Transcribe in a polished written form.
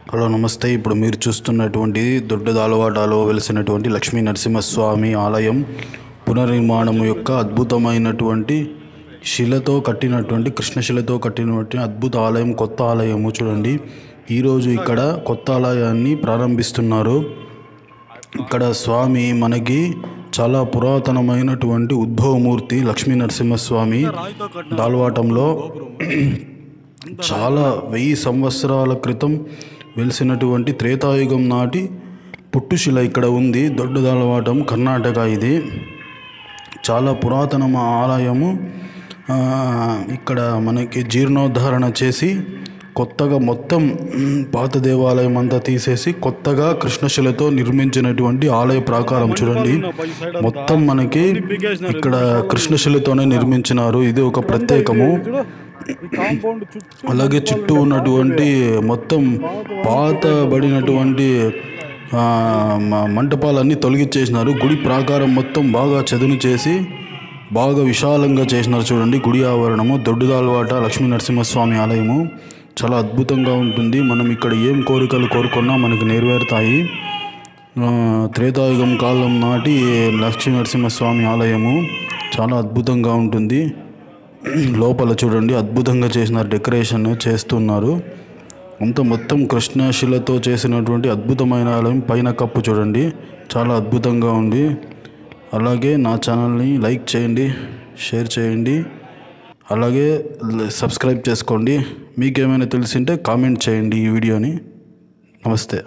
Hello నమస్తే. ఇప్పుడు మీరు చూస్తున్నటువంటి దొడ్డదాలవాడలో వెలిసినటువంటి లక్ష్మీ నరసింహస్వామి ఆలయం పునర్నిర్మాణం యొక్క అద్భుతమైనటువంటి శిలతో కట్టినటువంటి కృష్ణశిలతో కట్టినటువంటి అద్భుత ఆలయం, కొత్త ఆలయము చూడండి. ఈరోజు ఇక్కడ కొత్త ఆలయాన్ని ప్రారంభిస్తున్నారు. ఇక్కడ స్వామి మనకి చాలా పురాతనమైనటువంటి ఉద్భవమూర్తి లక్ష్మీ నరసింహస్వామి దాల్వాటంలో చాలా 1000 సంవత్సరాల క్రితం వెలిసినటువంటి త్రేతాయుగం నాటి పుట్టుశిల ఇక్కడ ఉంది. దొడ్డదాలవాటం, కర్ణాటక. ఇది చాలా పురాతన ఆలయము. ఇక్కడ మనకి జీర్ణోద్ధరణ చేసి కొత్తగా మొత్తం పాత దేవాలయం అంతా తీసేసి కొత్తగా కృష్ణశిలతో నిర్మించినటువంటి ఆలయ ప్రాకారం చూడండి. మొత్తం మనకి ఇక్కడ కృష్ణశిలతోనే నిర్మించినారు. ఇది ఒక ప్రత్యేకము. అలాగే చుట్టూ ఉన్నటువంటి మొత్తం పాతబడినటువంటి మంటపాలన్నీ తొలగించేసినారు. గుడి ప్రాకారం మొత్తం బాగా చదును చేసి బాగా విశాలంగా చేసినారు చూడండి. గుడి ఆవరణము దొడ్డదాల్వాట లక్ష్మీ నరసింహస్వామి ఆలయము చాలా అద్భుతంగా ఉంటుంది. మనం ఇక్కడ ఏం కోరికలు కోరుకున్నా మనకు నెరవేరుతాయి. త్రేతాయుగం కాలం నాటి లక్ష్మీ నరసింహస్వామి ఆలయము చాలా అద్భుతంగా ఉంటుంది. లోపల చూడండి అద్భుతంగా చేసినారు, డెకరేషన్ చేస్తున్నారు. అంత మొత్తం కృష్ణశిలతో చేసినటువంటి అద్భుతమైన ఆలయం. పైన కప్పు చూడండి చాలా అద్భుతంగా ఉంది. అలాగే నా ఛానల్ని లైక్ చేయండి, షేర్ చేయండి, అలాగే సబ్స్క్రైబ్ చేసుకోండి. మీకేమైనా తెలిసింటే కామెంట్ చేయండి ఈ వీడియోని. నమస్తే.